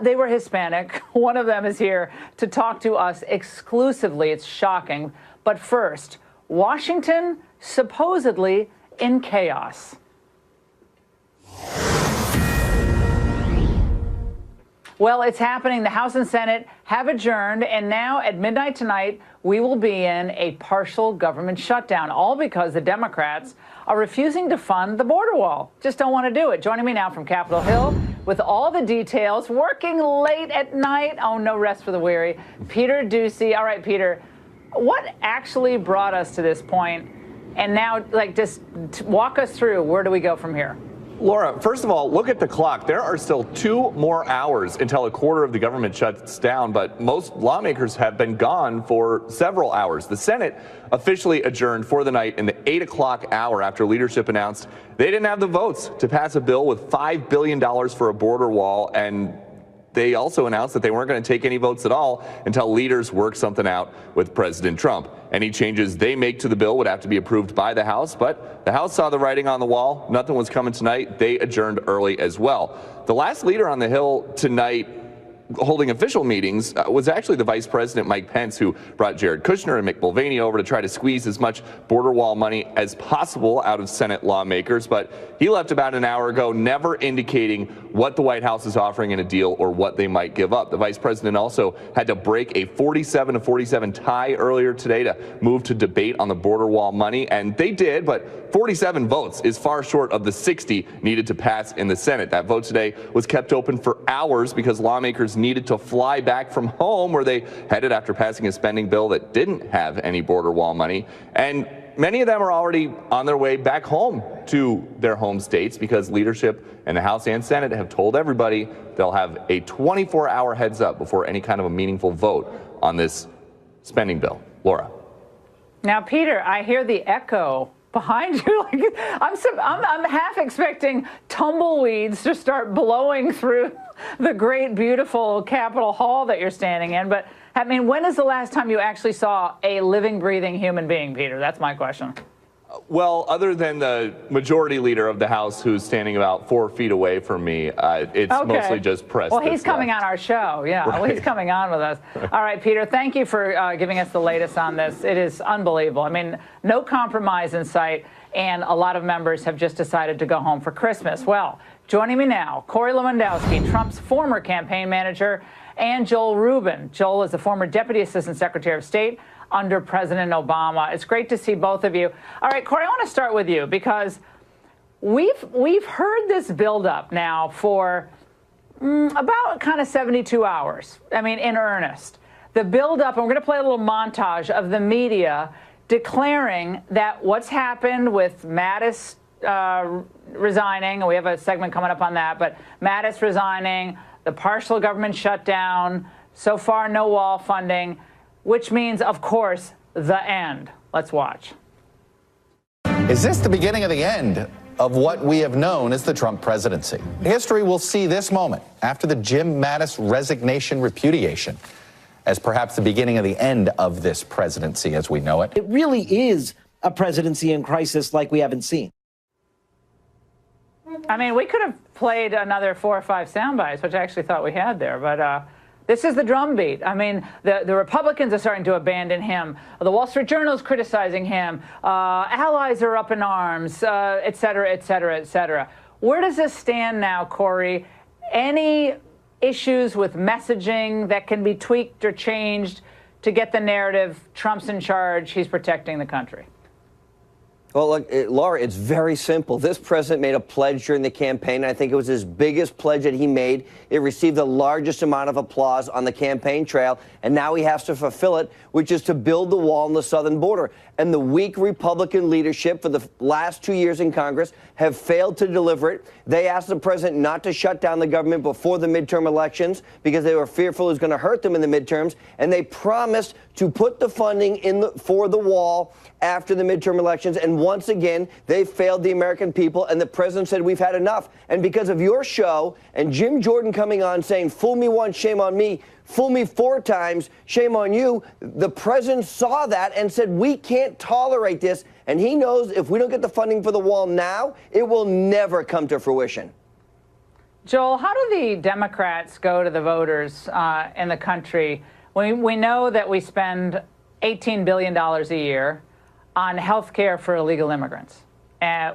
They were Hispanic. One of them is here to talk to us exclusively. It's shocking. But first, Washington supposedly in chaos. Well, it's happening. The House and Senate have adjourned, and now at midnight tonight, we will be in a partial government shutdown, all because the Democrats are refusing to fund the border wall. Just don't want to do it. Joining me now from Capitol Hill with all the details, working late at night. Oh, no rest for the weary. Peter Doocy. All right, Peter, what actually brought us to this point? And now, just walk us through. Where do we go from here? Laura, first of all, look at the clock. There are still 2 more hours until a quarter of the government shuts down, but most lawmakers have been gone for several hours. The Senate officially adjourned for the night in the 8 o'clock hour after leadership announced they didn't have the votes to pass a bill with $5 billion for a border wall, and they also announced that they weren't going to take any votes at all until leaders work something out with President Trump. Any changes they make to the bill would have to be approved by the House, but the House saw the writing on the wall. Nothing was coming tonight. They adjourned early as well. The last leader on the Hill tonight holding official meetings was actually the Vice President, Mike Pence, who brought Jared Kushner and Mick Mulvaney over to try to squeeze as much border wall money as possible out of Senate lawmakers. But he left about an hour ago, never indicating what the White House is offering in a deal or what they might give up. The Vice President also had to break a 47-47 tie earlier today to move to debate on the border wall money, and they did, but 47 votes is far short of the 60 needed to pass in the Senate. That vote today was kept open for hours because lawmakers needed to fly back from home, where they headed after passing a spending bill that didn't have any border wall money. And many of them are already on their way back home to their home states because leadership in the House and Senate have told everybody they'll have a 24-hour heads up before any kind of a meaningful vote on this spending bill. Laura. Now, Peter, I hear the echo behind you. I'm half expecting tumbleweeds to start blowing through the great, beautiful Capitol Hall that you're standing in. But, I mean, when is the last time you actually saw a living, breathing human being, Peter? That's my question. Well, other than the majority leader of the House, who's standing about 4 feet away from me, it's mostly just press. Well, he's coming on our show. Yeah, right. Well, he's coming on with us. All right, Peter, thank you for giving us the latest on this. It is unbelievable. I mean, no compromise in sight, and a lot of members have just decided to go home for Christmas. Well, joining me now, Corey Lewandowski, Trump's former campaign manager, and Joel Rubin. Joel is the former Deputy Assistant Secretary of State under President Obama. It's great to see both of you. All right, Corey, I want to start with you because we've heard this buildup now for about kind of 72 hours. I mean, in earnest. The buildup, and we're going to play a little montage of the media declaring that what's happened with Mattis resigning, and we have a segment coming up on that, but Mattis resigning, the partial government shutdown, so far no wall funding, which means, of course, the end. Let's watch. Is this the beginning of the end of what we have known as the Trump presidency? History will see this moment after the Jim Mattis resignation repudiation as perhaps the beginning of the end of this presidency as we know it. It really is a presidency in crisis like we haven't seen. I mean, we could have played another 4 or 5 sound bites, which I actually thought we had there, but this is the drumbeat. I mean, the Republicans are starting to abandon him. The Wall Street Journal is criticizing him. Allies are up in arms, et cetera, et cetera, et cetera. Where does this stand now, Corey? Any issues with messaging that can be tweaked or changed to get the narrative, Trump's in charge, he's protecting the country? Well, look, Laura, it's very simple. This president made a pledge during the campaign. I think it was his biggest pledge that he made. It received the largest amount of applause on the campaign trail, and now he has to fulfill it, which is to build the wall on the southern border. And the weak Republican leadership for the last 2 years in Congress have failed to deliver it. They asked the president not to shut down the government before the midterm elections because they were fearful it was going to hurt them in the midterms, and they promised to put the funding for the wall after the midterm elections. And once again, they failed the American people, and the president said, we've had enough. And because of your show and Jim Jordan coming on saying, fool me once, shame on me, fool me 4 times, shame on you, the president saw that and said, we can't tolerate this. And he knows if we don't get the funding for the wall now, it will never come to fruition. Joel, how do the Democrats go to the voters in the country? We know that we spend $18 billion a year on health care for illegal immigrants.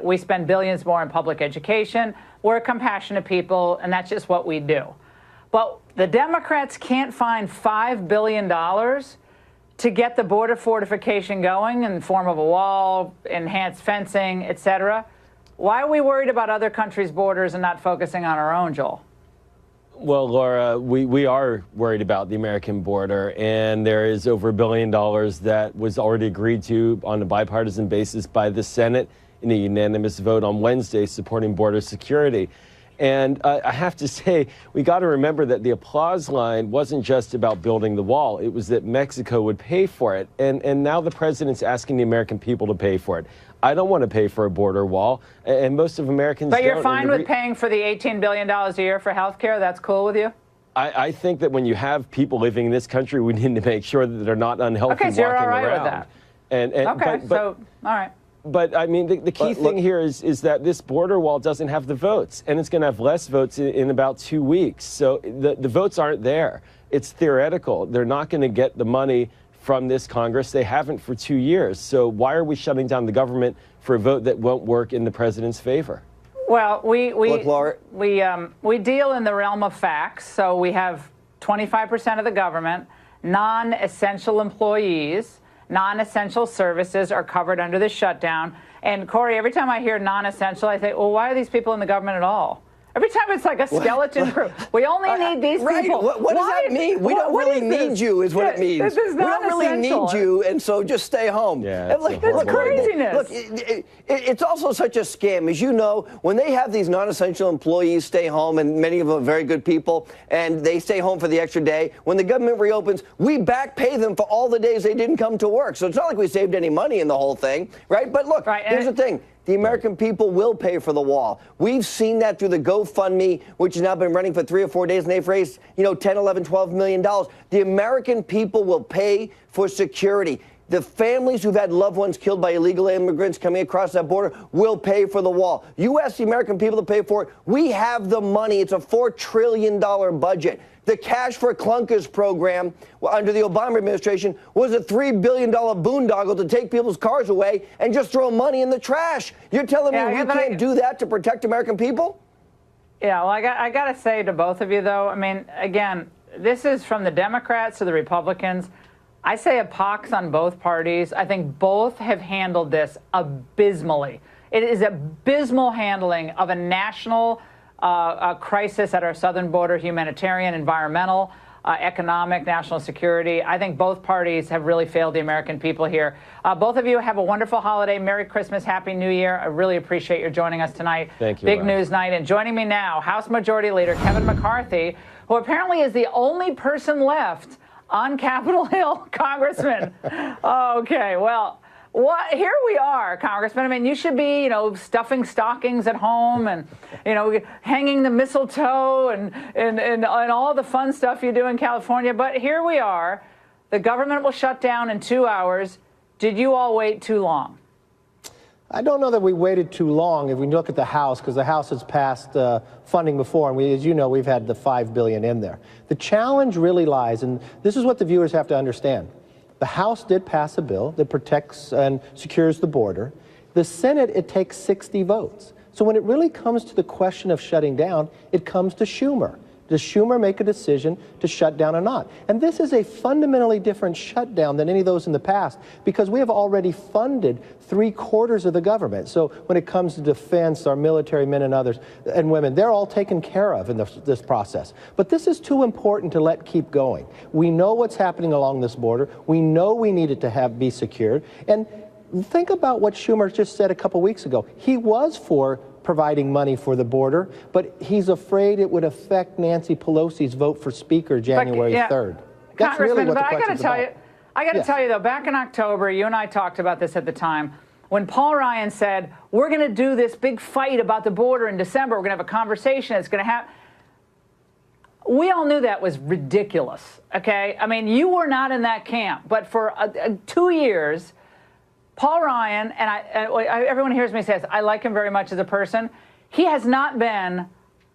We spend billions more in public education. We're compassionate people, and that's just what we do. But the Democrats can't find $5 billion to get the border fortification going in the form of a wall, enhanced fencing, et cetera. Why are we worried about other countries' borders and not focusing on our own, Joel? Well, Laura, we are worried about the American border, and there is over $1 billion that was already agreed to on a bipartisan basis by the Senate in a unanimous vote on Wednesday supporting border security. And I have to say, we got to remember that the applause line wasn't just about building the wall. It was that Mexico would pay for it. And now the president's asking the American people to pay for it. I don't want to pay for a border wall, and most of Americans don't. But you're fine with paying for the $18 billion a year for health care? That's cool with you? I think that when you have people living in this country, we need to make sure that they're not unhealthy okay, so walking you're all right around. with that. Okay, so, all right. But, I mean, the key thing here is that this border wall doesn't have the votes, and it's going to have less votes in about 2 weeks. So the votes aren't there. It's theoretical. They're not going to get the money from this Congress. They haven't for 2 years. So why are we shutting down the government for a vote that won't work in the president's favor? Well, we deal in the realm of facts. So we have 25% of the government, non-essential employees, non-essential services are covered under the shutdown. And Corey, every time I hear non-essential, I think, well, why are these people in the government at all? Every time it's like a skeleton crew. We only need these people. What does that mean? We don't really need you, is what it means. This is we don't really need you, and so just stay home. Yeah, it's craziness. Look, it's also such a scam. As you know, when they have these non-essential employees stay home, and many of them are very good people, and they stay home for the extra day, when the government reopens, we back pay them for all the days they didn't come to work. So it's not like we saved any money in the whole thing, right? But look, here's the thing. The American people will pay for the wall. We've seen that through the GoFundMe, which has now been running for 3 or 4 days, and they've raised, $10, 11, $12 million. The American people will pay for security. The families who've had loved ones killed by illegal immigrants coming across that border will pay for the wall. You ask the American people to pay for it. We have the money. It's a $4 trillion budget. The Cash for Clunkers program under the Obama administration was a $3 billion boondoggle to take people's cars away and just throw money in the trash. You're telling me we can't do that to protect American people? Yeah, well, I got to say to both of you, though, I mean, again, this is from the Democrats to the Republicans. I say a pox on both parties. I think both have handled this abysmally. It is abysmal handling of a national crisis at our southern border, humanitarian, environmental, economic, national security. I think both parties have really failed the American people here. Both of you have a wonderful holiday. Merry Christmas. Happy New Year. I really appreciate your joining us tonight. Thank you. Big news night. And joining me now, House Majority Leader Kevin McCarthy, who apparently is the only person left on Capitol Hill, Congressman. Okay, well, here we are, Congressman. I mean, you should be, stuffing stockings at home and, hanging the mistletoe and all the fun stuff you do in California. But here we are. The government will shut down in 2 hours. Did you all wait too long? I don't know that we waited too long if we look at the House, because the House has passed funding before, and as you know, we've had the $5 billion in there. The challenge really lies, and this is what the viewers have to understand. The House did pass a bill that protects and secures the border. The Senate, it takes 60 votes. So when it really comes to the question of shutting down, it comes to Schumer. Does Schumer make a decision to shut down or not? And this is a fundamentally different shutdown than any of those in the past, because we have already funded 3/4 of the government. So when it comes to defense, our military men and others and women, they're all taken care of in this process. But this is too important to let keep going. We know what's happening along this border. We know we need it to be secured. And think about what Schumer just said a couple weeks ago. He was for providing money for the border, but he's afraid it would affect Nancy Pelosi's vote for Speaker January 3rd. That's really what the question's about. I got to tell you, though, back in October, you and I talked about this at the time, when Paul Ryan said, we're going to do this big fight about the border in December, we're going to have a conversation, it's going to happen. We all knew that was ridiculous, okay? I mean, you were not in that camp, but for 2 years, Paul Ryan, and everyone hears me say this, I like him very much as a person. He has not been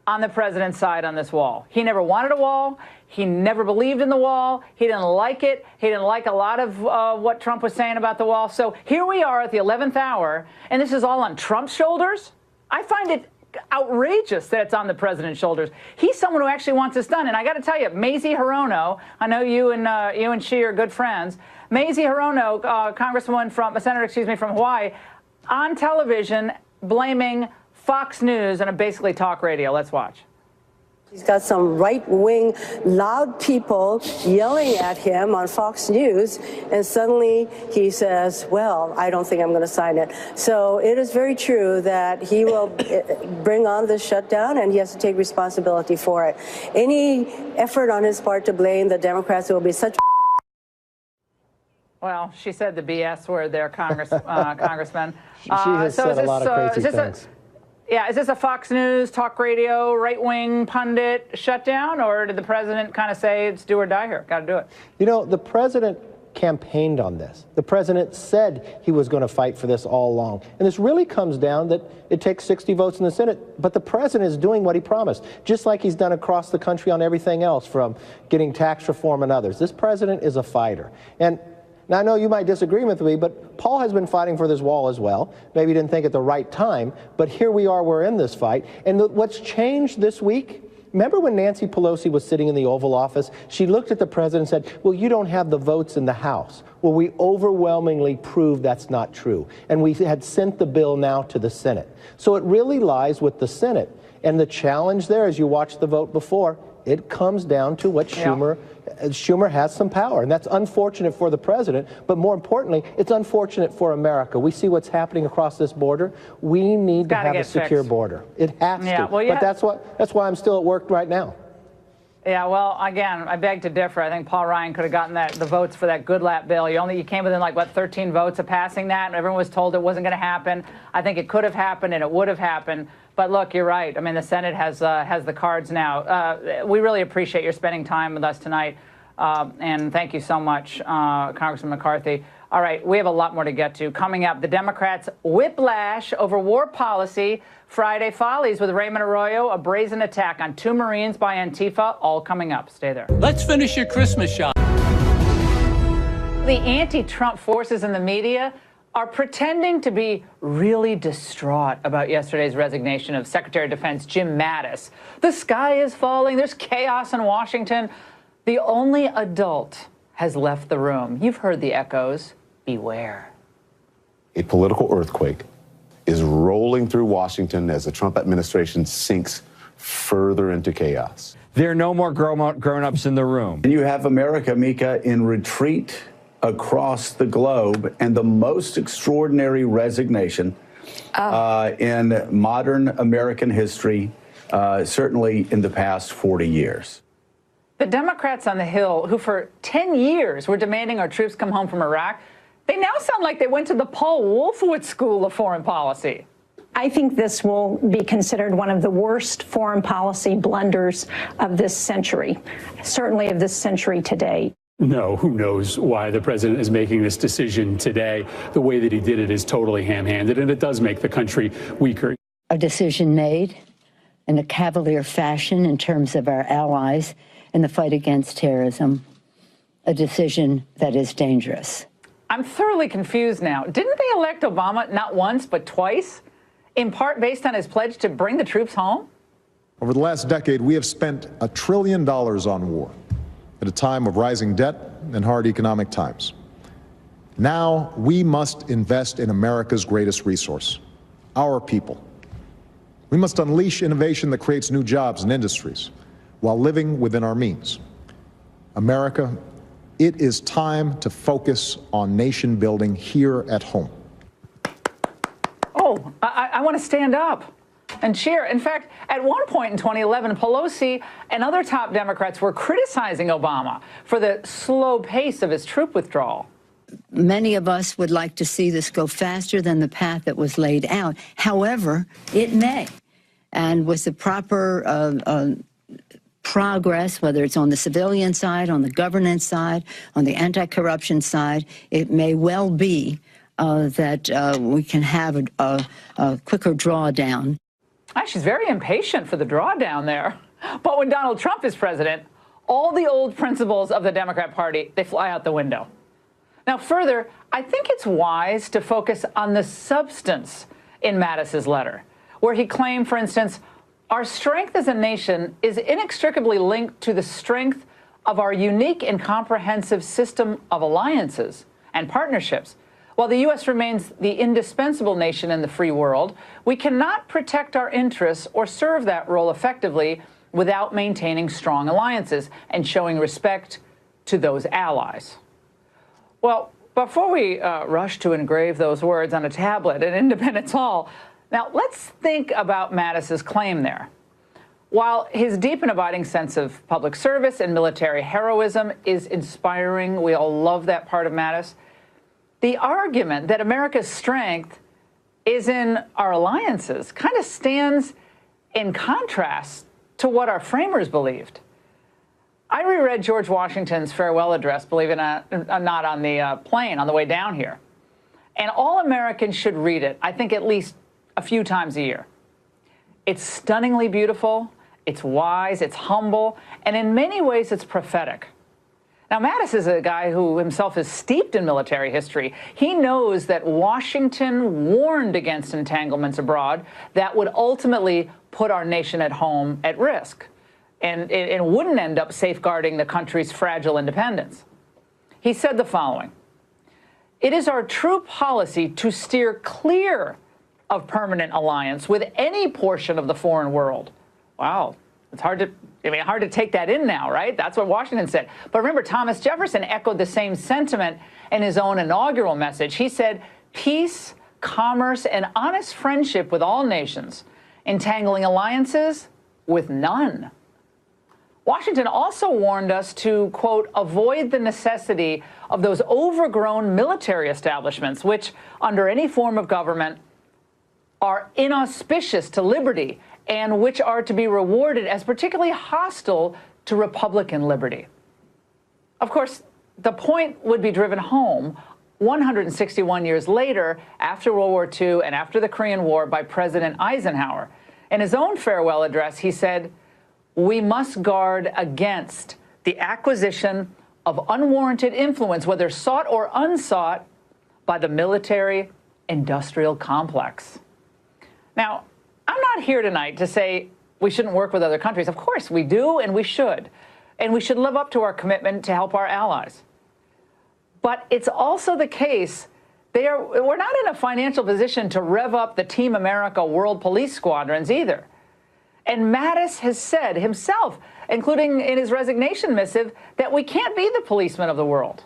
on the president's side on this wall. He never wanted a wall. He never believed in the wall. He didn't like it. He didn't like a lot of what Trump was saying about the wall. So here we are at the 11th hour, and this is all on Trump's shoulders. I find it outrageous that it's on the president's shoulders. He's someone who actually wants this done. And I got to tell you, Mazie Hirono, I know you and she are good friends. Mazie Hirono, senator from Hawaii, on television blaming Fox News and basically talk radio. Let's watch. He's got some right-wing, loud people yelling at him on Fox News, and suddenly he says, well, I don't think I'm going to sign it. So it is very true that he will bring on this shutdown, and he has to take responsibility for it. Any effort on his part to blame the Democrats will be such... Well, she said the BS word there, Congressman. She has said a lot of crazy things. Yeah, is this a Fox News, talk radio, right-wing pundit shutdown, or did the president kind of say it's do or die here? Got to do it. You know, the president campaigned on this. The president said he was going to fight for this all along. And this really comes down that it takes 60 votes in the Senate, but the president is doing what he promised, just like he's done across the country on everything else, from getting tax reform and others. This president is a fighter. And now, I know you might disagree with me, but Paul has been fighting for this wall as well. Maybe he didn't think at the right time, but here we are, we're in this fight. And what's changed this week, remember when Nancy Pelosi was sitting in the Oval Office? She looked at the president and said, well, you don't have the votes in the House. Well, we overwhelmingly proved that's not true. And we had sent the bill now to the Senate. So it really lies with the Senate. And the challenge there, as you watched the vote before, it comes down to what Schumer has some power, and that's unfortunate for the president, but more importantly, it's unfortunate for America. We see what's happening across this border. We need to have a secure border. It has to. Well, but that's why I'm still at work right now. Yeah, well, again, I beg to differ. I think Paul Ryan could have gotten the votes for that good lap bill. You came within 13 votes of passing that, and everyone was told it wasn't going to happen. I think it could have happened, and it would have happened. But look, you're right. I mean, the Senate has the cards now. We really appreciate your spending time with us tonight, and thank you so much, Congressman McCarthy. All right, we have a lot more to get to. Coming up, the Democrats' whiplash over war policy. Friday Follies with Raymond Arroyo, a brazen attack on 2 Marines by Antifa, all coming up. Stay there. Let's finish your Christmas shop. The anti-Trump forces in the media are pretending to be really distraught about yesterday's resignation of Secretary of Defense Jim Mattis. The sky is falling. There's chaos in Washington. The only adult has left the room. You've heard the echoes. Beware. A political earthquake is rolling through Washington as the Trump administration sinks further into chaos. There are no more grown-ups in the room. And you have America, Mika, in retreat across the globe, and the most extraordinary resignation in modern American history, certainly in the past 40 years. The Democrats on the Hill, who for 10 years were demanding our troops come home from Iraq, they now sound like they went to the Paul Wolfowitz School of Foreign Policy. I think this will be considered one of the worst foreign policy blunders of this century, certainly of this century today. No, who knows why the president is making this decision today. The way that he did it is totally ham-handed, and it does make the country weaker. A decision made in a cavalier fashion in terms of our allies in the fight against terrorism, a decision that is dangerous. I'm thoroughly confused now. Didn't they elect Obama not once, but twice, in part based on his pledge to bring the troops home? Over the last decade, we have spent $1 trillion on war at a time of rising debt and hard economic times. Now we must invest in America's greatest resource, our people. We must unleash innovation that creates new jobs and industries while living within our means. America, it is time to focus on nation building here at home. Oh, I want to stand up and cheer. In fact, at one point in 2011, Pelosi and other top Democrats were criticizing Obama for the slow pace of his troop withdrawal. Many of us would like to see this go faster than the path that was laid out. However, it may. And with the proper progress, whether it's on the civilian side, on the governance side, on the anti-corruption side, it may well be that we can have a quicker drawdown. She's very impatient for the drawdown there. But when Donald Trump is president, all the old principles of the Democrat Party, they fly out the window. Now, further, I think it's wise to focus on the substance in Mattis's letter, where he claimed, for instance, our strength as a nation is inextricably linked to the strength of our unique and comprehensive system of alliances and partnerships. While the U.S. remains the indispensable nation in the free world, we cannot protect our interests or serve that role effectively without maintaining strong alliances and showing respect to those allies. Well, before we rush to engrave those words on a tablet at Independence Hall, now let's think about Mattis's claim there. While his deep and abiding sense of public service and military heroism is inspiring, we all love that part of Mattis, the argument that America's strength is in our alliances kind of stands in contrast to what our framers believed. I reread George Washington's farewell address, believe it or not, on the plane on the way down here. And all Americans should read it, I think, at least a few times a year. It's stunningly beautiful, it's wise, it's humble, and in many ways it's prophetic. Now, Mattis is a guy who himself is steeped in military history. He knows that Washington warned against entanglements abroad that would ultimately put our nation at home at risk, and it wouldn't end up safeguarding the country's fragile independence. He said the following: "It is our true policy to steer clear of permanent alliance with any portion of the foreign world." Wow, it's hard to take that in now, right? That's what Washington said. But remember, Thomas Jefferson echoed the same sentiment in his own inaugural message. He said, "Peace, commerce, and honest friendship with all nations, entangling alliances with none." Washington also warned us to, quote, "avoid the necessity of those overgrown military establishments which, under any form of government, are inauspicious to liberty and which are to be rewarded as particularly hostile to Republican liberty." Of course, the point would be driven home 161 years later, after World War II and after the Korean War, by President Eisenhower. In his own farewell address, he said, "We must guard against the acquisition of unwarranted influence, whether sought or unsought, by the military-industrial complex." Now, I'm not here tonight to say we shouldn't work with other countries. Of course we do, and we should. And we should live up to our commitment to help our allies. But it's also the case we're not in a financial position to rev up the Team America World Police Squadrons either. And Mattis has said himself, including in his resignation missive, that we can't be the policemen of the world.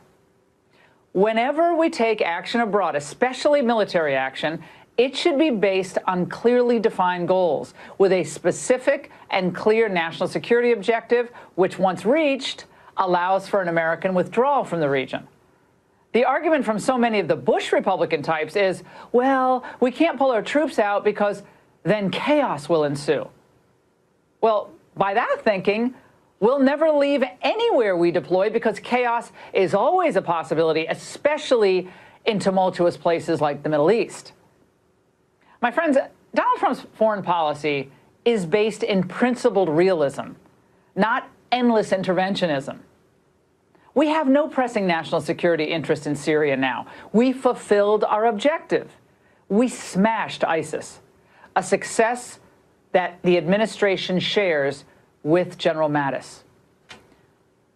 Whenever we take action abroad, especially military action, it should be based on clearly defined goals with a specific and clear national security objective, which, once reached, allows for an American withdrawal from the region. The argument from so many of the Bush Republican types is, well, we can't pull our troops out because then chaos will ensue. Well, by that thinking, we'll never leave anywhere we deploy because chaos is always a possibility, especially in tumultuous places like the Middle East. My friends, Donald Trump's foreign policy is based in principled realism, not endless interventionism. We have no pressing national security interest in Syria now. We fulfilled our objective. We smashed ISIS, a success that the administration shares with General Mattis.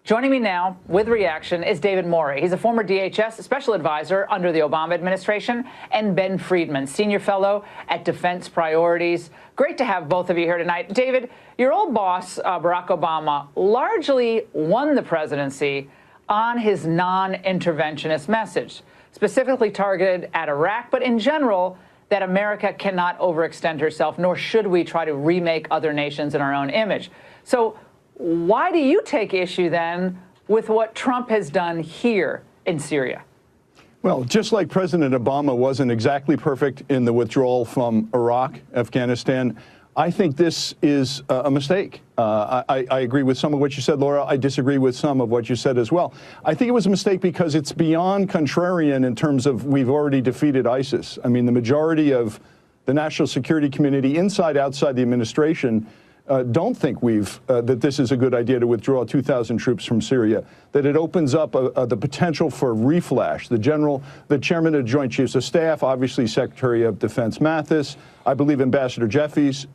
Joining me now with reaction is David Morey. He's a former DHS special advisor under the Obama administration, and Ben Friedman, senior fellow at Defense Priorities. Great to have both of you here tonight. David, your old boss, Barack Obama, largely won the presidency on his non-interventionist message, specifically targeted at Iraq, but in general, that America cannot overextend herself, nor should we try to remake other nations in our own image. So why do you take issue, then, with what Trump has done here in Syria? Well, just like President Obama wasn't exactly perfect in the withdrawal from Iraq, Afghanistan, I think this is a mistake. I agree with some of what you said, Laura. I disagree with some of what you said as well. I think it was a mistake because it's beyond contrarian in terms of we've already defeated ISIS. I mean, the majority of the national security community, inside, outside the administration, don't think that this is a good idea to withdraw 2,000 troops from Syria, that it opens up the potential for reflash. The chairman of the Joint Chiefs of Staff, obviously Secretary of Defense Mathis, I believe Ambassador Jeffries,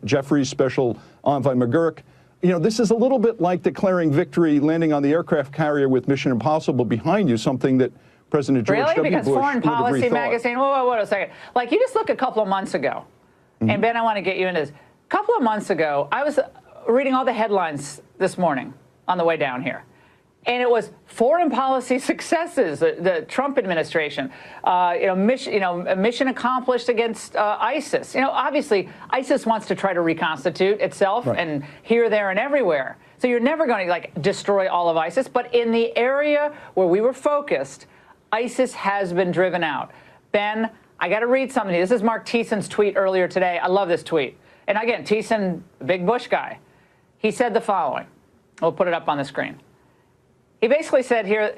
Special Envoy McGurk. You know, this is a little bit like declaring victory, landing on the aircraft carrier with Mission Impossible behind you, something that President George W. Really? Because Bush Foreign would have Policy rethought. magazine, whoa, a second. Like, you just look a couple of months ago, and Ben, I want to get you into this. A couple of months ago, I was reading all the headlines this morning on the way down here, and it was foreign policy successes, the Trump administration, mission accomplished against ISIS. You know, obviously, ISIS wants to try to reconstitute itself, and here, there, and everywhere. So you're never going to, like, destroy all of ISIS, but in the area where we were focused, ISIS has been driven out. Ben, I got to read something. This is Mark Thiessen's tweet earlier today. I love this tweet. And again, Thiessen, big Bush guy. He said the following. We'll put it up on the screen. He basically said here,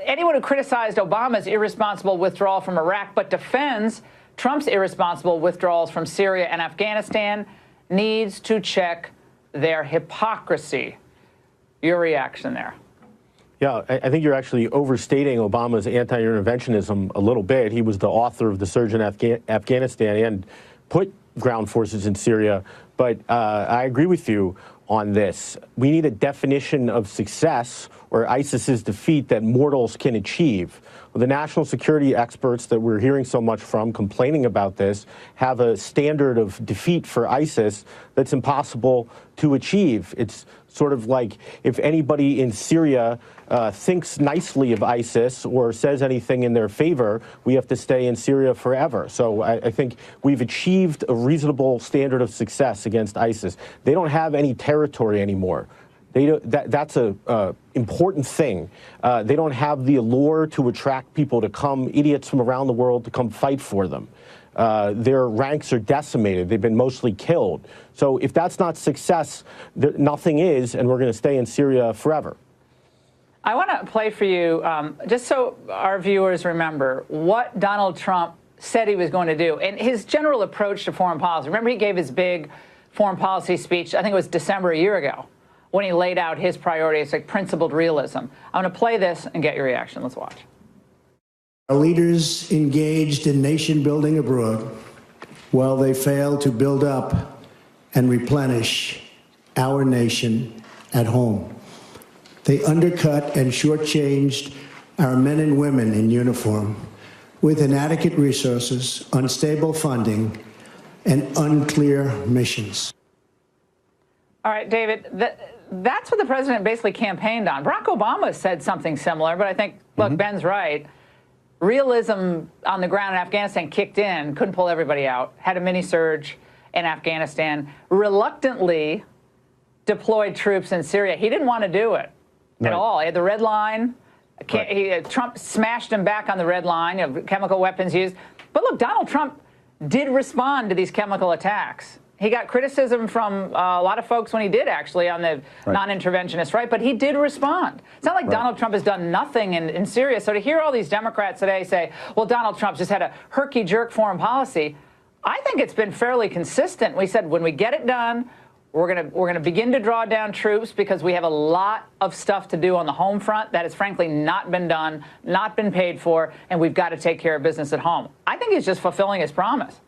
anyone who criticized Obama's irresponsible withdrawal from Iraq but defends Trump's irresponsible withdrawals from Syria and Afghanistan needs to check their hypocrisy. Your reaction there? Yeah, I think you're actually overstating Obama's anti-interventionism a little bit. He was the author of the surge in Afghanistan and put ground forces in Syria. But I agree with you on this. We need a definition of success or ISIS's defeat that mortals can achieve. Well, the national security experts that we're hearing so much from complaining about this have a standard of defeat for ISIS that's impossible to achieve. It's sort of like if anybody in Syria thinks nicely of ISIS or says anything in their favor, we have to stay in Syria forever. So I think we've achieved a reasonable standard of success against ISIS. They don't have any territory anymore. That's an important thing. They don't have the allure to attract people to come, idiots from around the world, to come fight for them. Their ranks are decimated. They've been mostly killed. So if that's not success, nothing is, and we're going to stay in Syria forever. I want to play for you, just so our viewers remember, what Donald Trump said he was going to do and his general approach to foreign policy. Remember, he gave his big foreign policy speech, I think it was December a year ago, when he laid out his priorities, like principled realism. I'm going to play this and get your reaction. Let's watch. Our leaders engaged in nation building abroad while they failed to build up and replenish our nation at home. They undercut and shortchanged our men and women in uniform with inadequate resources, unstable funding, and unclear missions. All right, David, that's what the president basically campaigned on. Barack Obama said something similar, but I think, look, Ben's right. Realism on the ground in Afghanistan kicked in, couldn't pull everybody out, had a mini surge in Afghanistan, reluctantly deployed troops in Syria. He didn't want to do it at all. He had the red line. Trump smashed him back on the red line, chemical weapons used. But look, Donald Trump did respond to these chemical attacks. He got criticism from a lot of folks when he did, actually, on the non-interventionist right, but he did respond. It's not like Donald Trump has done nothing in Syria. So to hear all these Democrats today say, well, Donald Trump just had a herky-jerk foreign policy, I think it's been fairly consistent. We said when we get it done, we're gonna begin to draw down troops because we have a lot of stuff to do on the home front that has frankly not been done, not been paid for, and we've got to take care of business at home. I think he's just fulfilling his promise.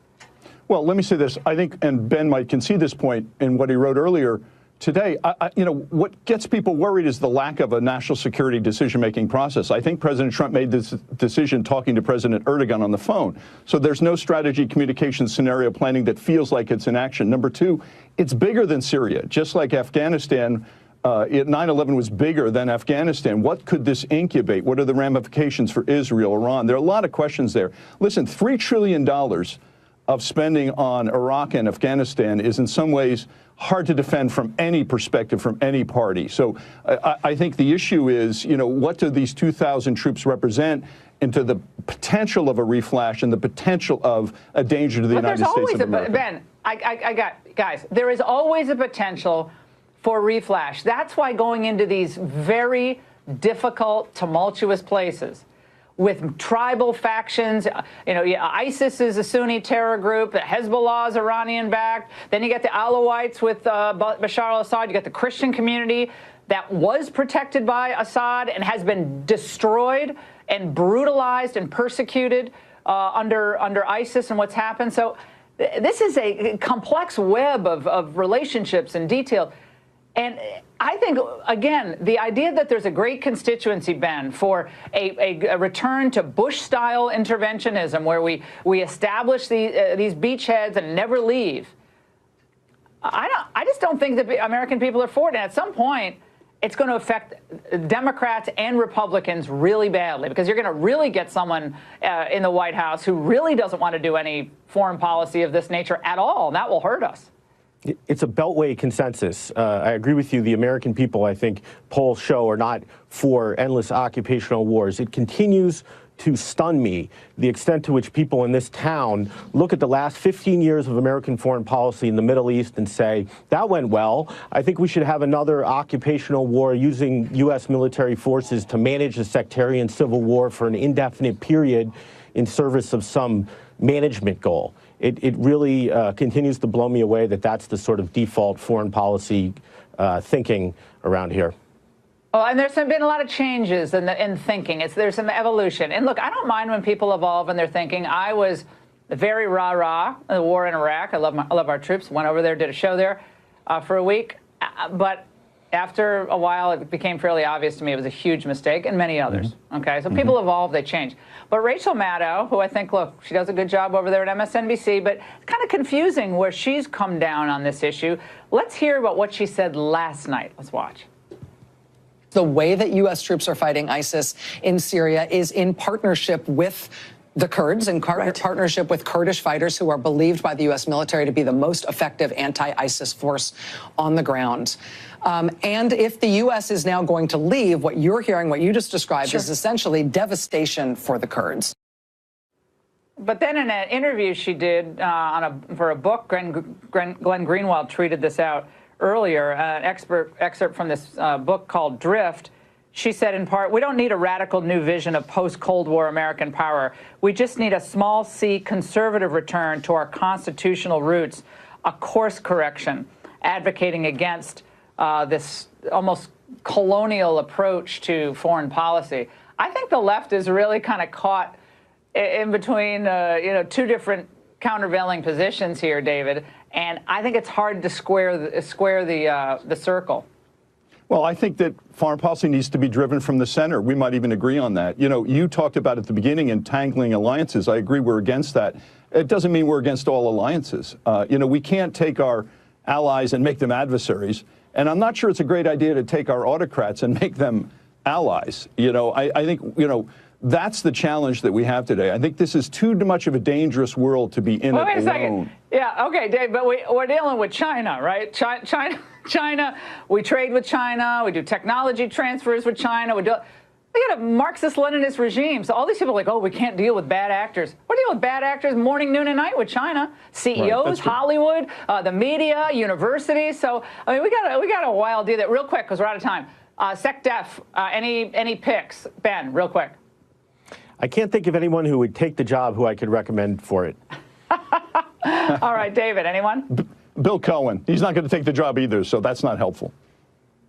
Well, let me say this. I think, and Ben might concede this point in what he wrote earlier today, what gets people worried is the lack of a national security decision-making process. I think President Trump made this decision talking to President Erdogan on the phone. So there's no strategy, communication, scenario planning that feels like it's in action. Number two, it's bigger than Syria. Just like Afghanistan, 9/11 was bigger than Afghanistan. What could this incubate? What are the ramifications for Israel, Iran? There are a lot of questions there. Listen, $3 trillion of spending on Iraq and Afghanistan is in some ways hard to defend from any perspective, from any party. So I think the issue is, what do these 2,000 troops represent into the potential of a reflash and the potential of a danger to the United States of America? Ben, guys, there is always a potential for reflash. That's why going into these very difficult, tumultuous places, with tribal factions. You know, ISIS is a Sunni terror group. Hezbollah is Iranian-backed. Then you get the Alawites with Bashar al-Assad. You got the Christian community that was protected by Assad and has been destroyed and brutalized and persecuted under ISIS and what's happened. So this is a complex web of relationships and detail. And I think, again, the idea that there's a great constituency, Ben, for a return to Bush-style interventionism where we establish these beachheads and never leave, I just don't think that American people are for it. And at some point, it's going to affect Democrats and Republicans really badly, because you're going to really get someone in the White House who really doesn't want to do any foreign policy of this nature at all, and that will hurt us. It's a Beltway consensus. I agree with you. The American people, I think, polls show, are not for endless occupational wars. It continues to stun me the extent to which people in this town look at the last 15 years of American foreign policy in the Middle East and say, that went well. I think we should have another occupational war using U.S. military forces to manage a sectarian civil war for an indefinite period in service of some management goal. It really continues to blow me away that that's the sort of default foreign policy thinking around here. Oh, and there's been a lot of changes in thinking. There's some evolution. And look, I don't mind when people evolve in their thinking. I was very rah-rah in the war in Iraq. I love our troops. Went over there, did a show there for a week. But after a while, it became fairly obvious to me it was a huge mistake, and many others. Okay, so people evolve, they change. But Rachel Maddow, who I think, look, she does a good job over there at MSNBC, but it's kind of confusing where she's come down on this issue. Let's hear about what she said last night. Let's watch. The way that U.S. troops are fighting ISIS in Syria is in partnership with the Kurds, in partnership with Kurdish fighters who are believed by the U.S. military to be the most effective anti-ISIS force on the ground. And if the U.S. is now going to leave, what you're hearing, what you just described, is essentially devastation for the Kurds. But then in an interview she did for a book, Glenn Greenwald tweeted this out earlier, an excerpt from this book called Drift. She said, in part, we don't need a radical new vision of post-Cold War American power. We just need a small c conservative return to our constitutional roots, a course correction, advocating against this almost colonial approach to foreign policy. I think the left is really kind of caught in between, two different countervailing positions here, David, and I think it's hard to square the circle. Well, I think that foreign policy needs to be driven from the center. We might even agree on that. You know, you talked about at the beginning entangling alliances. I agree we're against that. It doesn't mean we're against all alliances. We can't take our allies and make them adversaries. And I'm not sure it's a great idea to take our autocrats and make them allies. I think, that's the challenge that we have today. I think this is too much of a dangerous world to be in it alone. Wait a second. Yeah, okay, Dave, but we're dealing with China, right? China, we trade with China, we do technology transfers with China, we got a Marxist-Leninist regime. So all these people are like, oh, we can't deal with bad actors. We're dealing with bad actors morning, noon, and night with China. CEOs, Hollywood, the media, universities. So, I mean, we got a wild deal. Real quick, because we're out of time. SecDef, any picks? Ben, real quick. I can't think of anyone who would take the job who I could recommend for it. All right, David, anyone? Bill Cohen. He's not going to take the job either, so that's not helpful.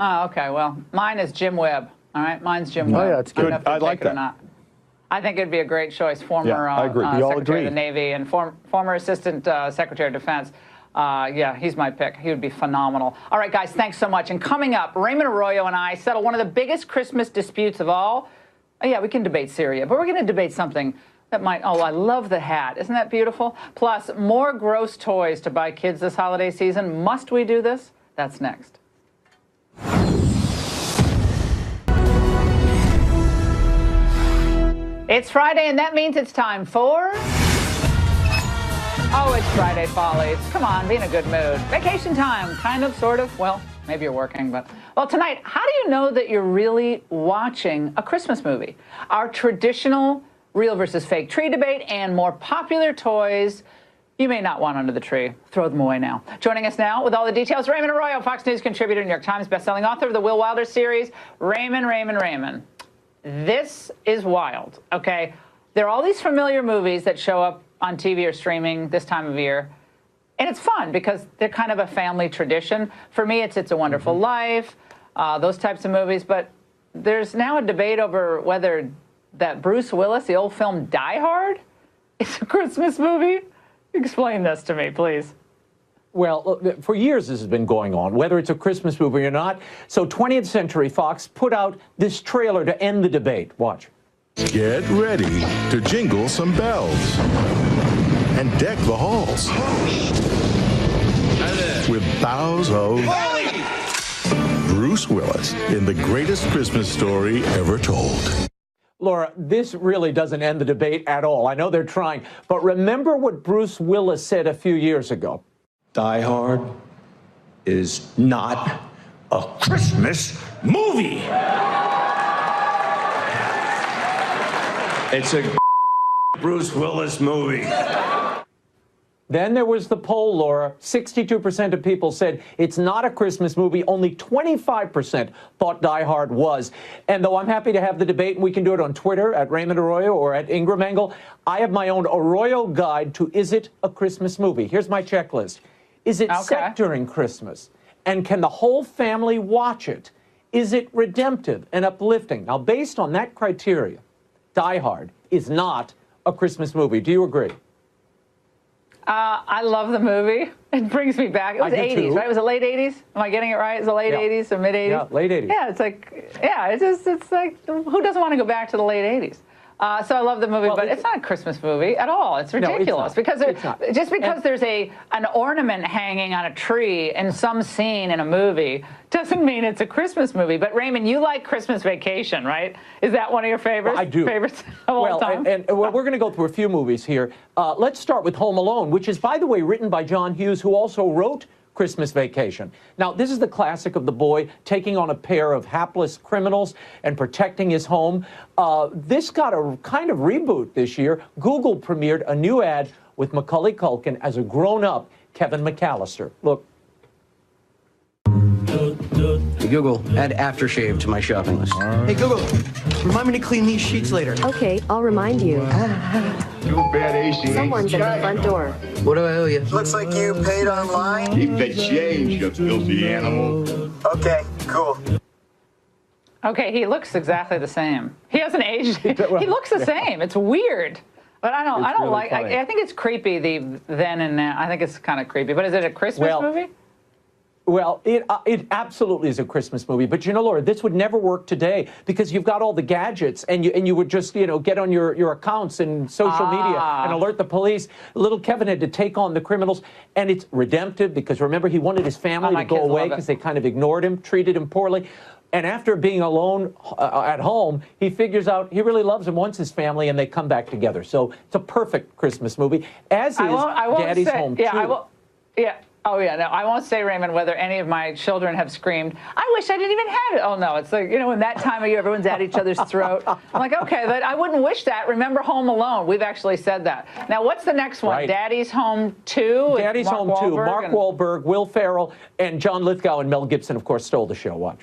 Oh, okay. Well, mine is Jim Webb. All right, mine's Jim Webb. Oh, yeah, it's good. I like that. Or not. I think it'd be a great choice. Former I agree. We all Secretary agree. of the Navy and former Assistant Secretary of Defense. Yeah, he's my pick. He would be phenomenal. All right, guys, thanks so much. And coming up, Raymond Arroyo and I settle one of the biggest Christmas disputes of all. Oh, yeah, we can debate Syria, but we're going to debate something that might, oh, I love the hat. Isn't that beautiful? Plus, more gross toys to buy kids this holiday season. Must we do this? That's next. It's Friday, and that means it's time for... Oh, it's Friday Follies. Come on, be in a good mood. Vacation time, kind of, sort of. Well, maybe you're working, but... Well, tonight, how do you know that you're really watching a Christmas movie? Our traditional real versus fake tree debate and more popular toys you may not want under the tree. Throw them away now. Joining us now with all the details, Raymond Arroyo, Fox News contributor, New York Times bestselling author of the Will Wilder series. Raymond. this is wild, okay? There are all these familiar movies that show up on TV or streaming this time of year, and it's fun because they're kind of a family tradition. For me, it's a Wonderful Life, those types of movies, but there's now a debate over whether that Bruce Willis, the old film Die Hard, is a Christmas movie. Explain this to me, please. Well, for years this has been going on, whether it's a Christmas movie or not. So 20th Century Fox put out this trailer to end the debate. Watch. Get ready to jingle some bells and deck the halls with boughs of Bruce Willis in the greatest Christmas story ever told. Laura, this really doesn't end the debate at all. I know they're trying, but remember what Bruce Willis said a few years ago. Die Hard is not a Christmas movie. It's a Bruce Willis movie. Then there was the poll, Laura. 62% of people said it's not a Christmas movie. Only 25% thought Die Hard was. And though I'm happy to have the debate, and we can do it on Twitter at Raymond Arroyo or at Ingraham, I have my own Arroyo guide to Is It a Christmas Movie? Here's my checklist. Is it set during Christmas? And can the whole family watch it? Is it redemptive and uplifting? Now, based on that criteria, Die Hard is not a Christmas movie. Do you agree? I love the movie. It brings me back. It was 80s, right? Was it late 80s? Am I getting it right? Is it late 80s or mid 80s? Yeah, late 80s. Yeah, it's like, it's like, who doesn't want to go back to the late 80s? So I love the movie, but it's not a Christmas movie at all. It's ridiculous because just because there's an ornament hanging on a tree in some scene in a movie doesn't mean it's a Christmas movie. But Raymond, you like Christmas Vacation, right? Is that one of your favorites? Well, I do. Favorites of all time? And we're going to go through a few movies here. Let's start with Home Alone, which is, by the way, written by John Hughes, who also wrote Christmas Vacation. Now, this is the classic of the boy taking on a pair of hapless criminals and protecting his home. This got a kind of reboot this year. Google premiered a new ad with Macaulay Culkin as a grown-up Kevin McAllister. Look. Hey, Google, add aftershave to my shopping list. Hey, Google, remind me to clean these sheets later. Okay, I'll remind you. Too bad AC. Someone's at the front door. What do I owe you? Looks like you paid online. Keep the change, you filthy animal. Okay, cool. Okay, he looks exactly the same. He hasn't aged. He looks the same. It's weird. But I don't really like. I think it's creepy. The then and now. I think it's kind of creepy. But is it a Christmas movie? Well, it absolutely is a Christmas movie. But, you know, Laura, this would never work today because you've got all the gadgets and you would just, get on your accounts and social media and alert the police. Little Kevin had to take on the criminals. And it's redemptive because, remember, he wanted his family to go away because they kind of ignored him, treated him poorly. And after being alone at home, he figures out he really loves him, wants his family, and they come back together. So it's a perfect Christmas movie, as is Daddy's Home, too. Oh, yeah, no, I won't say, Raymond, whether any of my children have screamed, I wish I didn't even have it. Oh, no, it's like, in that time of year, everyone's at each other's throat. I'm like, okay, but I wouldn't wish that. Remember Home Alone. We've actually said that. Now, what's the next one? Right. Daddy's Home 2? Daddy's Home 2. Mark Wahlberg, Will Ferrell, and John Lithgow and Mel Gibson, of course, stole the show. Watch.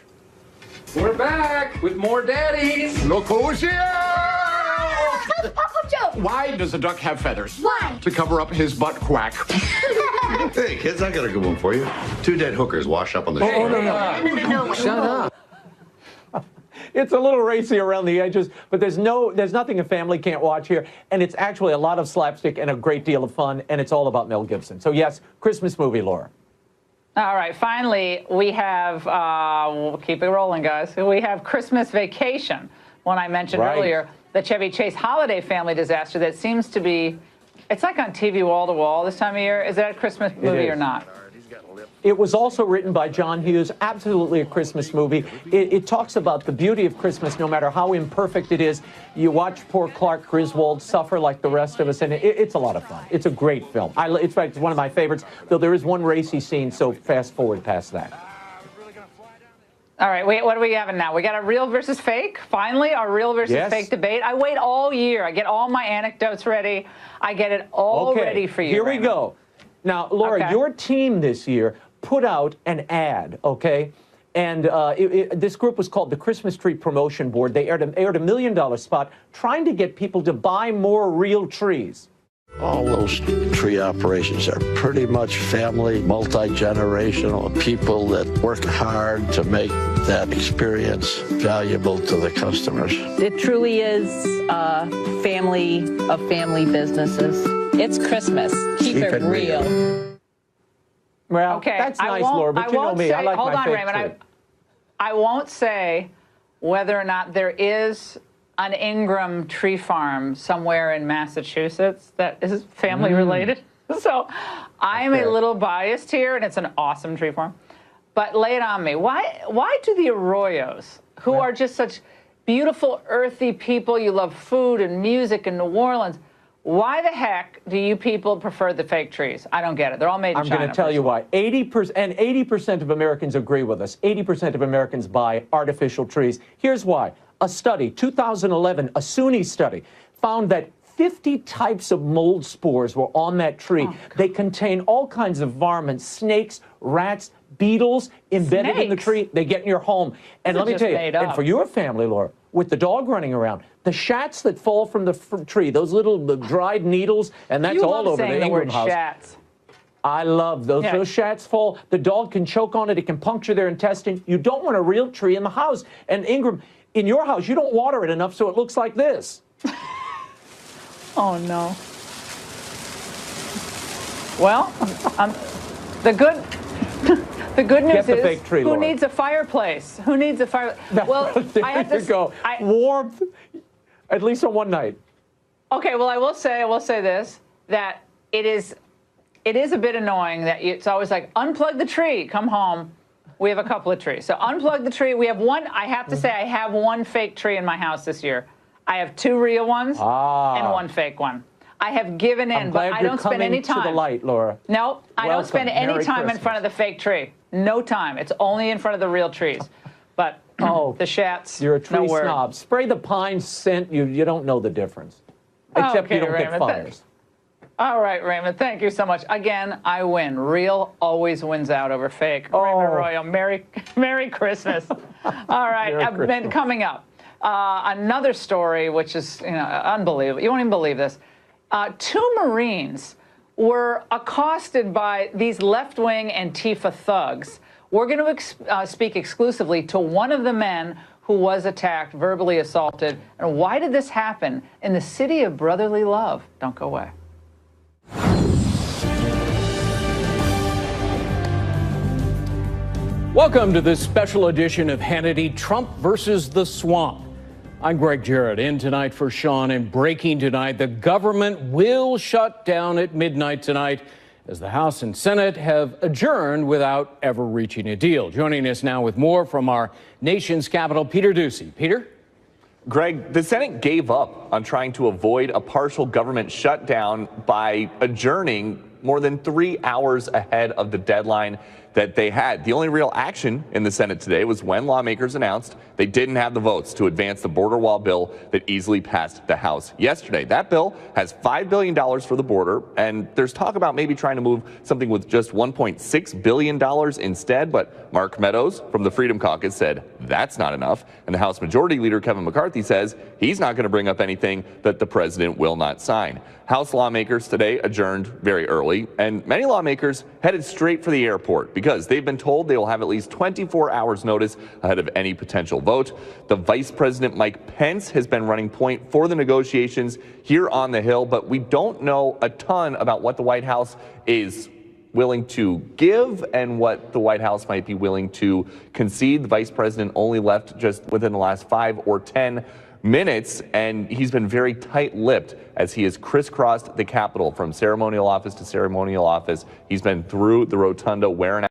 We're back with more daddies. Look who's here! Uncle Joe! Why does a duck have feathers? Why? To cover up his butt quack. Hey, kids, I got a good one for you. 2 dead hookers wash up on the shore. Oh, no. Shut up. It's a little racy around the edges, but there's nothing a family can't watch here. And it's actually a lot of slapstick and a great deal of fun, and it's all about Mel Gibson. So, yes, Christmas movie, Laura. All right, finally, we have, we'll keep it rolling, guys. We have Christmas Vacation, one I mentioned earlier, the Chevy Chase holiday family disaster that seems to be, it's like on TV wall to wall this time of year. Is that a Christmas movie or not? It was also written by John Hughes, absolutely a Christmas movie. It talks about the beauty of Christmas, no matter how imperfect it is. You watch poor Clark Griswold suffer like the rest of us, and it's a lot of fun. It's a great film. In fact, it's one of my favorites, though there is one racy scene, so fast forward past that. All right, wait, what are we having now? We got a real versus fake? Finally, our real versus fake debate. I wait all year. I get all my anecdotes ready. I get it all ready for you. Here we go. Now, Laura, your team this year put out an ad, okay? And this group was called the Christmas Tree Promotion Board. They aired a $1 million spot trying to get people to buy more real trees. All those tree operations are pretty much family, multi-generational people that work hard to make that experience valuable to the customers. It truly is a family of family businesses. It's Christmas. Keep it real. Well, Okay, that's nice, Laura, but you know me. I like hold my on, fake Raymond. tree. I won't say whether or not there is an Ingraham tree farm somewhere in Massachusetts that is family related. So I'm a little biased here, and it's an awesome tree farm. But lay it on me. Why do the Arroyos, who are just such beautiful, earthy people, you love food and music in New Orleans, why the heck do you people prefer the fake trees? I don't get it. They're all made in China. I'm going to tell you why. 80% of Americans agree with us. 80% of Americans buy artificial trees. Here's why. A study, 2011, a SUNY study, found that 50 types of mold spores were on that tree. They contain all kinds of varmints, snakes, rats, beetles embedded in the tree. They get in your home. And let me tell you, and for your family, Laura, with the dog running around, the shats that fall from the tree, those little dried needles, and that's all over the Ingraham house. Shats. I love those. Those shats fall. The dog can choke on it. It can puncture their intestine. You don't want a real tree in the house. And Ingraham, in your house, you don't water it enough so it looks like this. Oh, no. Well, the good news Get the fake is, tree, who Laura. needs a fireplace? Who needs a fireplace? Well, there I have you to go. Warmth, at least on one night. Okay, well, I will say this, that it is a bit annoying that it's always like, unplug the tree, come home. We have a couple of trees. So unplug the tree. We have one, I have to say, I have one fake tree in my house this year. I have 2 real ones and 1 fake one. I have given in, but I don't spend any time. To the light, Laura. No, I don't spend any Merry time in Christmas. front of the fake tree. No time. It's only in front of the real trees. But the shats, You're a tree no word. snob. Spray the pine scent. You don't know the difference. Except Okay, you don't Raymond, get fires. All right, Raymond, thank you so much. Again, I win. Real always wins out over fake. Raymond Arroyo, Merry Christmas. All right, Merry coming up, another story which is unbelievable. You won't even believe this. 2 Marines were accosted by these left-wing Antifa thugs. We're going to speak exclusively to one of the men who was attacked, verbally assaulted. And why did this happen in the city of brotherly love? Don't go away. Welcome to this special edition of Hannity, Trump versus the Swamp. I'm Greg Jarrett, in tonight for Sean, and breaking tonight, the government will shut down at midnight tonight as the House and Senate have adjourned without ever reaching a deal. Joining us now with more from our nation's capital, Peter Doocy. Peter? Greg, the Senate gave up on trying to avoid a partial government shutdown by adjourning more than 3 hours ahead of the deadline that they had. The only real action in the Senate today was when lawmakers announced they didn't have the votes to advance the border wall bill that easily passed the House yesterday. That bill has $5 billion for the border, and there's talk about maybe trying to move something with just $1.6 billion instead, but Mark Meadows from the Freedom Caucus said that's not enough, and the House Majority Leader Kevin McCarthy says he's not going to bring up anything that the president will not sign. House lawmakers today adjourned very early, and many lawmakers headed straight for the airport because they've been told they will have at least 24 hours notice ahead of any potential vote. The Vice President Mike Pence has been running point for the negotiations here on the Hill, but we don't know a ton about what the White House is willing to give and what the White House might be willing to concede. The Vice President only left just within the last 5 or 10 minutes, and he's been very tight-lipped as he has crisscrossed the Capitol from ceremonial office to ceremonial office. He's been through the rotunda wearing